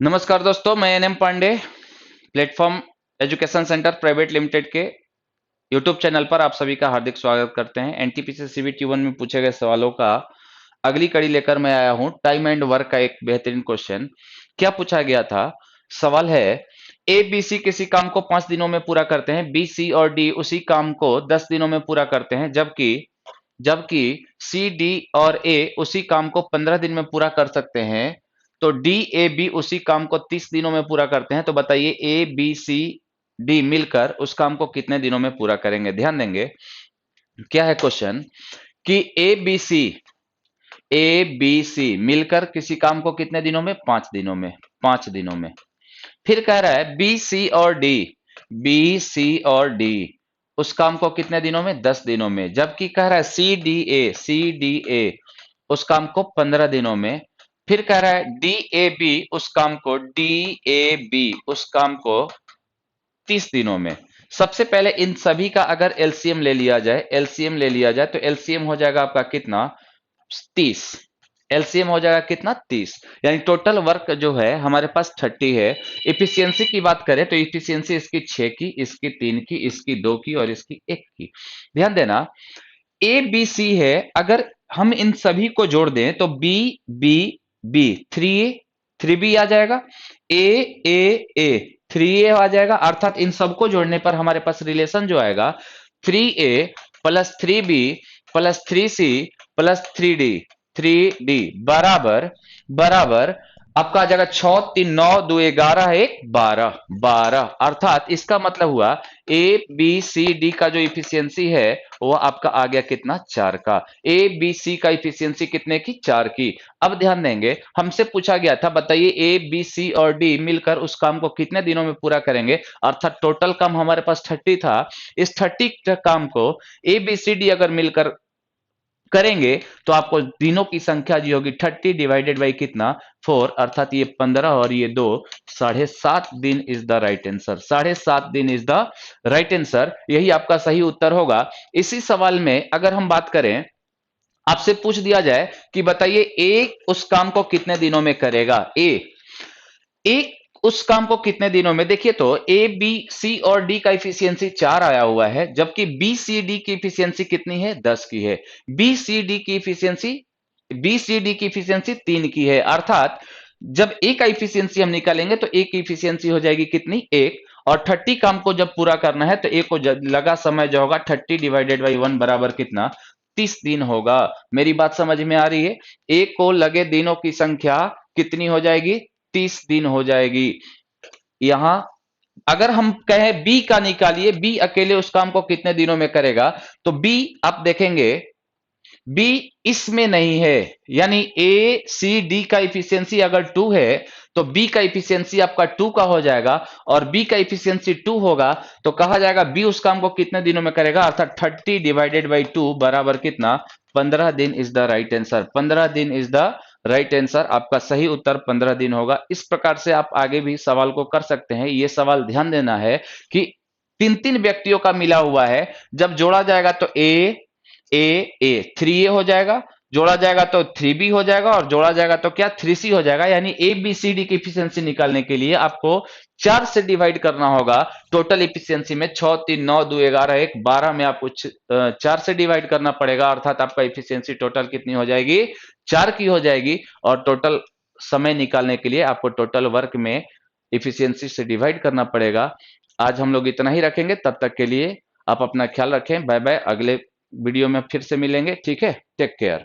नमस्कार दोस्तों, मैं NM Pandey platform education centre private limited के यूट्यूब चैनल पर आप सभी का हार्दिक स्वागत करते हैं। एनटीपीसी सीबीटी 1 में पूछे गए सवालों का अगली कड़ी लेकर मैं आया हूं। टाइम एंड वर्क का एक बेहतरीन क्वेश्चन। क्या पूछा गया था? सवाल है, ए बी सी किसी काम को 5 दिनों में पूरा करते हैं, बी सी और डी उसी काम को 10 दिनों में पूरा करते हैं, जबकि जबकि सी डी और ए उसी काम को 15 दिन में पूरा कर सकते हैं। तो डी ए बी उसी काम को 30 दिनों में पूरा करते हैं। तो बताइए ए बी सी डी मिलकर उस काम को कितने दिनों में पूरा करेंगे? ध्यान देंगे। क्या है क्वेश्चन कि ए बी सी मिलकर किसी काम को कितने दिनों में? 5 दिनों में। 5 दिनों में। फिर कह रहा है बी सी और डी उस काम को कितने दिनों में? 10 दिनों में। जबकि कह रहा है सी डी ए उस काम को 15 दिनों में। फिर कह रहा है डी ए बी उस काम को 30 दिनों में। सबसे पहले इन सभी का अगर एलसीएम ले लिया जाए तो एलसीएम हो जाएगा आपका कितना? 30। एलसीएम हो जाएगा कितना? 30। यानी टोटल वर्क जो है हमारे पास 30 है। इफिशियंसी की बात करें तो इफिशियंसी इसकी 6 की, इसकी 3 की, इसकी 2 की और इसकी 1 की। ध्यान देना, ए बी सी है। अगर हम इन सभी को जोड़ दें तो बी बी बी 3 बी आ जाएगा, ए ए ए 3 ए आ जाएगा। अर्थात इन सबको जोड़ने पर हमारे पास रिलेशन जो आएगा 3 A plus 3 B plus 3 C plus 3 D बराबर बराबर आपका आ जाएगा 6 3 9 2 11 1 12 12। अर्थात इसका मतलब हुआ ए बी सी डी का जो इफिशियंसी है वो आपका आ गया कितना? 4 का। ए बी सी का इफिशियंसी कितने की? 4 की। अब ध्यान देंगे, हमसे पूछा गया था बताइए ए बी सी और डी मिलकर उस काम को कितने दिनों में पूरा करेंगे। अर्थात टोटल काम हमारे पास 30 था। इस 30 काम को ए बी सी डी अगर मिलकर करेंगे तो आपको दिनों की संख्या जो होगी 30 डिवाइडेड बाई कितना? 4। अर्थात ये 15 और ये 2, 7.5 दिन इज द राइट आंसर। 7.5 दिन इज द राइट आंसर। यही आपका सही उत्तर होगा। इसी सवाल में अगर हम बात करें, आपसे पूछ दिया जाए कि बताइए ए उस काम को कितने दिनों में करेगा। ए उस काम को कितने दिनों में? देखिए तो ए बी सी और डी का इफिशियंसी 4 आया हुआ है, जबकि बी सी डी की इफिशियंसी कितनी है? 10 की है। बी सी डी की इफिशियंसी बी सी डी की इफिशियंसी 3 की है। अर्थात जब ए का इफिशियंसी हम निकालेंगे तो ए की इफिशियंसी हो जाएगी कितनी? 1। और 30 काम को जब पूरा करना है तो ए को लगा समय जो होगा 30 डिवाइडेड बाई 1 बराबर कितना? 30 दिन होगा। मेरी बात समझ में आ रही है? ए को लगे दिनों की संख्या कितनी हो जाएगी? 30 दिन हो जाएगी। यहां अगर हम कहें बी का निकालिए, बी अकेले उस काम को कितने दिनों में करेगा, तो बी आप देखेंगे बी इसमें नहीं है। यानी ए सी डी का इफिशियंसी अगर 2 है तो बी का इफिशियंसी आपका 2 का हो जाएगा। और बी का इफिशियंसी 2 होगा तो कहा जाएगा बी उस काम को कितने दिनों में करेगा। अर्थात 30 डिवाइडेड बाई 2 बराबर कितना? 15 दिन इज द राइट आंसर। 15 दिन इज द राइट आंसर। आपका सही उत्तर 15 दिन होगा। इस प्रकार से आप आगे भी सवाल को कर सकते हैं। ये सवाल ध्यान देना है कि 3 व्यक्तियों का मिला हुआ है। जब जोड़ा जाएगा तो ए ए ए 3 ए हो जाएगा, जोड़ा जाएगा तो 3 बी हो जाएगा, और जोड़ा जाएगा तो क्या? 3 सी हो जाएगा। यानी ए बी सी डी की इफिशियंसी निकालने के लिए आपको 4 से डिवाइड करना होगा। टोटल इफिशियंसी में 6 3 9 2 11 1 12 में आपको 4 से डिवाइड करना पड़ेगा। अर्थात आपका इफिशियंसी टोटल कितनी हो जाएगी? 4 की हो जाएगी। और टोटल समय निकालने के लिए आपको टोटल वर्क में इफिशियंसी से डिवाइड करना पड़ेगा। आज हम लोग इतना ही रखेंगे। तब तक के लिए आप अपना ख्याल रखें। Bye bye. अगले वीडियो में फिर से मिलेंगे। ठीक है, टेक केयर।